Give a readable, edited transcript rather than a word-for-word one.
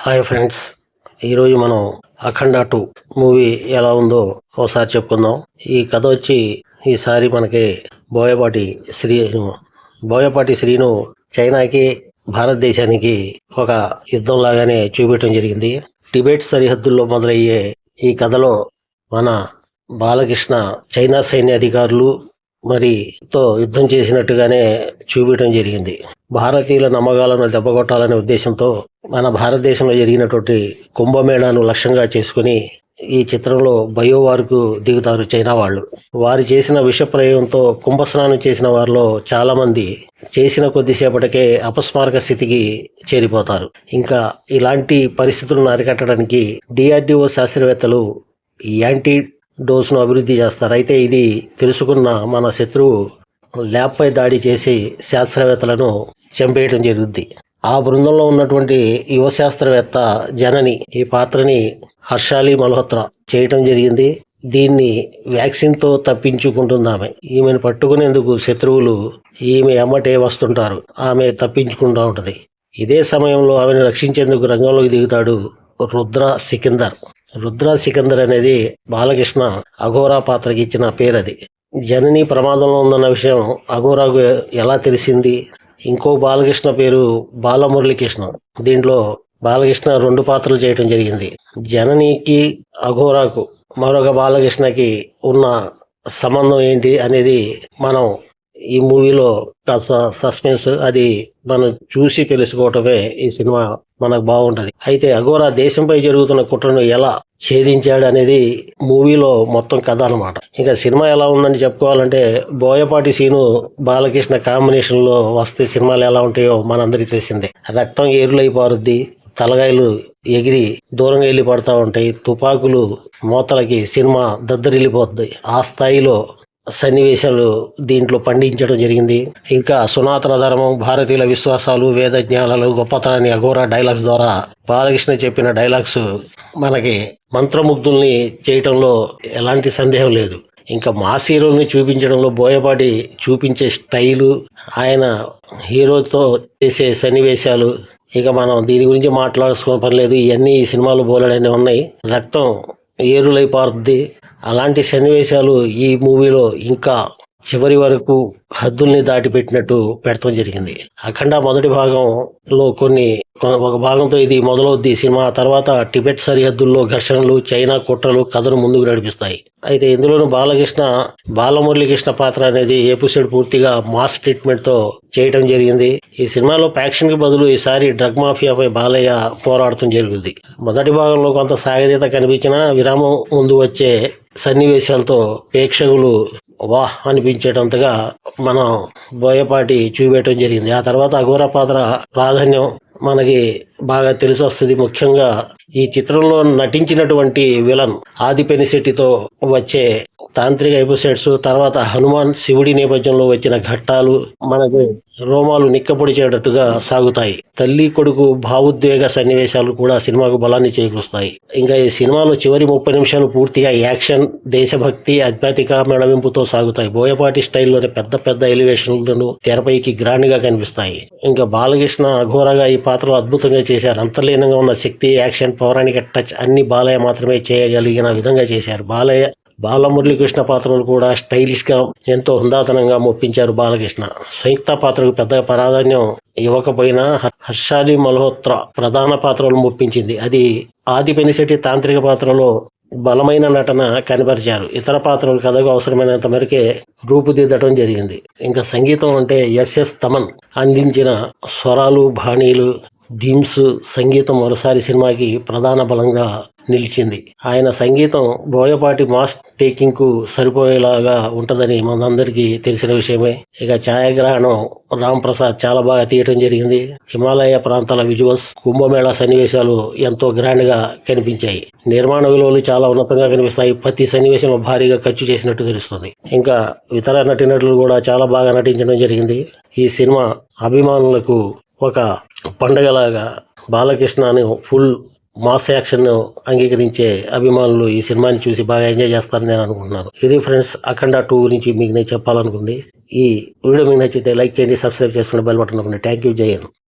Hi friends, ఈరోజు మనం అఖండ 2 movie ఎలా ఉందో ఒకసారి చెప్పుకుందాం. ఈ కథ వచ్చి ఈసారి మనకి బోయపాటి శ్రీను చైనాకి భారతదేశానికి ఒక యుద్ధం లాగానే చూపించడం జరిగింది. టిబెట్ సరిహద్దుల్లో మొదలయ్యే ఈ కథలో మన బాలకృష్ణ చైనా సైన్యాధికారులు తో యుద్ధం చేసినట్టుగానే చూపించడం జరిగింది. భారతీయుల నమ్మకాలను దెబ్బకొట్టాలనే ఉద్దేశంతో మన భారతదేశంలో జరిగినటువంటి కుంభమేళాను లక్ష్యంగా చేసుకుని ఈ చిత్రంలో బయోవార్కు దిగుతారు చైనా వాళ్ళు. వారు చేసిన విష ప్రయోగంతో కుంభస్నానం చేసిన వారిలో చాలా మంది చేసిన కొద్దిసేపటికే అపస్మారక స్థితికి చేరిపోతారు. ఇంకా ఇలాంటి పరిస్థితులను అరికట్టడానికి DRDO శాస్త్రవేత్తలు యాంటీ డోస్ను అభివృద్ధి చేస్తారు. అయితే ఇది తెలుసుకున్న మన శత్రువు ల్యాబ్పై దాడి చేసి శాస్త్రవేత్తలను చంపేయడం జరుగుద్ది. ఆ బృందంలో ఉన్నటువంటి యువ శాస్త్రవేత్త జనని ఈ పాత్రని హర్షాలి మల్హోత్రా చేయటం జరిగింది. దీన్ని వ్యాక్సిన్తో తప్పించుకుంటుంది ఆమె. ఈమెను పట్టుకునేందుకు శత్రువులు ఈమె ఎమ్మటే వస్తుంటారు. ఆమె తప్పించుకుంటూ ఉంటది. ఇదే సమయంలో ఆమెను రక్షించేందుకు రంగంలోకి దిగుతాడు రుద్ర సికందర్ అనేది బాలకృష్ణ అఘోరా పాత్రకి ఇచ్చిన పేరు. అది జనని ప్రమాదంలో ఉందన్న విషయం అఘోరాకు ఎలా తెలిసింది? ఇంకో బాలకృష్ణ పేరు బాలమురళీకృష్ణ. దీంట్లో బాలకృష్ణ 2 పాత్రలు చేయటం జరిగింది. జననికి అఘోరాకు మరొక బాలకృష్ణకి ఉన్న సంబంధం ఏంటి అనేది మనం ఈ మూవీలో కాస్త సస్పెన్స్, అది మనం చూసి తెలుసుకోవటమే ఈ సినిమా మనకు బాగుంటది. అయితే అఘోరా దేశంపై జరుగుతున్న కుట్రను ఎలా ఛేదించాడు అనేది మూవీలో మొత్తం కథ అన్నమాట. ఇంకా సినిమా ఎలా ఉందని చెప్పుకోవాలంటే బోయపాటి సీను బాలకృష్ణ కాంబినేషన్ లో వస్తే సినిమాలు ఎలా ఉంటాయో మనందరికీ తెలిసిందే. రక్తం ఏరులై పారుద్ది, తలగాయలు ఎగిరి దూరంగా వెళ్ళి పడతా ఉంటాయి, తుపాకులు మోతలకి సినిమా దద్దరిల్లిపోద్ది. ఆ స్థాయిలో సన్నివేశాలు దీంట్లో పండించడం జరిగింది. ఇంకా సనాతన ధర్మం, భారతీయుల విశ్వాసాలు, వేద జ్ఞానాలు, గొప్పతనాన్ని అఘోరా డైలాగ్స్ ద్వారా బాలకృష్ణ చెప్పిన డైలాగ్స్ మనకి మంత్రముగ్ధుల్ని చేయటంలో ఎలాంటి సందేహం లేదు. ఇంకా మాస్ హీరోని చూపించడంలో బోయపాటి చూపించే స్టైలు, ఆయన హీరోతో చేసే సన్నివేశాలు, ఇక మనం దీని గురించి మాట్లాడుకునే పని లేదు. ఇవన్నీ ఈ సినిమాలో బోలెడన్నీ ఉన్నాయి. రక్తం ఏరులై పారుద్ది, అలాంటి సన్నివేశాలు ఈ మూవీలో ఇంకా చివరి వరకు హద్దుల్ని దాటిపెట్టినట్టు పెడతాం జరిగింది. అఖండ మొదటి భాగంలో ఒక భాగంతో ఇది మొదలవుద్ది సినిమా. తర్వాత టిబెట్ సరిహద్దుల్లో ఘర్షణలు, చైనా కుట్రలు కథను ముందుకు నడిపిస్తాయి. అయితే ఇందులోనూ బాలమురళీకృష్ణ పాత్ర అనేది ఎపిసోడ్ పూర్తిగా మాస్ ట్రీట్మెంట్ తో చేయటం జరిగింది. ఈ సినిమాలో ప్యాక్షన్ కి బదులు ఈసారి డ్రగ్ మాఫియాపై బాలయ్య పోరాడటం జరుగుద్ది. మొదటి భాగంలో కొంత సాగతీత కనిపించినా విరామం ముందు వచ్చే సన్నివేశాలతో ప్రేక్షకులు వాహ్ అనిపించేటంతగా మనం బోయపాటి చూపెట్టడం జరిగింది. ఆ తర్వాత అఘోరా పాత్ర ప్రాధాన్యం మనకి బాగా తెలిసి వస్తుంది. ముఖ్యంగా ఈ చిత్రంలో నటించినటువంటి విలన్ ఆదిపెనిశెట్టితో వచ్చే తాంత్రిక ఎపిసోడ్స్, తర్వాత హనుమాన్ శివుడి నేపథ్యంలో వచ్చిన ఘట్టాలు మనకి రోమాలు నిక్కపొడిచేటట్టుగా సాగుతాయి. తల్లి కొడుకు భావోద్వేగ సన్నివేశాలు కూడా సినిమాకు బలాన్ని చేకూరుస్తాయి. ఇంకా ఈ సినిమాలో చివరి 30 నిమిషాలు పూర్తిగా యాక్షన్, దేశభక్తి, ఆధ్యాత్మిక మెళవింపుతో సాగుతాయి. బోయపాటి స్టైల్లోనే పెద్ద ఎలివేషన్లను తెరపైకి గ్రాండ్ గా కనిపిస్తాయి. ఇంకా బాలకృష్ణ అఘోరాగా ఈ పాత్రలో అద్భుతంగా చేశారు. అంతర్లీనంగా ఉన్న శక్తి, యాక్షన్, పౌరాణిక టచ్ అన్ని బాలయ్య మాత్రమే చేయగలిగిన విధంగా చేశారు. బాలమురళీకృష్ణ పాత్రలు కూడా స్టైలిష్ గా ఎంతో హుందాతనంగా మొప్పించారు బాలకృష్ణ. సంయుక్త పాత్రకు పెద్దగా ప్రాధాన్యం ఇవ్వకపోయినా హర్షాలి మల్హోత్రా ప్రధాన పాత్రలు మొప్పించింది. అది ఆదిపెనిశెట్టి తాంత్రిక పాత్రలో బలమైన నటన కనబరిచారు. ఇతర పాత్రలు కథకు అవసరమైనంత మేరకే రూపుదిద్దటం జరిగింది. ఇంకా సంగీతం అంటే SS తమన్ అందించిన స్వరాలు, బాణీలు, థీమ్స్, సంగీతం మరోసారి సినిమాకి ప్రధాన బలంగా నిలిచింది. ఆయన సంగీతం బోయపాటి మాస్ టేకింగ్ కు సరిపోయేలాగా ఉంటదని మనందరికీ తెలిసిన విషయమే. ఇక ఛాయాగ్రహణం రామ్ ప్రసాద్ చాలా బాగా తీయటం జరిగింది. హిమాలయ ప్రాంతాల విజువల్స్, కుంభమేళా సన్నివేశాలు ఎంతో గ్రాండ్ గా కనిపించాయి. నిర్మాణ విలువలు చాలా ఉన్నతంగా కనిపిస్తాయి. ప్రతి సన్నివేశంలో భారీగా ఖర్చు చేసినట్టు తెలుస్తుంది. ఇంకా ఇతర నటీనటులు కూడా చాలా బాగా నటించడం జరిగింది. ఈ సినిమా అభిమానులకు ఒక పండగలాగా బాలకృష్ణను ఫుల్ మాస్ యాక్షన్ అంగీకరించే అభిమానులు ఈ సినిమాని చూసి బాగా ఎంజాయ్ చేస్తారని నేను అనుకుంటున్నాను. ఇది ఫ్రెండ్స్ అఖండ 2 గురించి మీకు నేను చెప్పాలనుకుంది. ఈ వీడియో మీకు నచ్చితే లైక్ చేయండి, సబ్స్క్రైబ్ చేసుకుని బెల్ బటన్ నొక్కండి. Thank you. జై హింద్.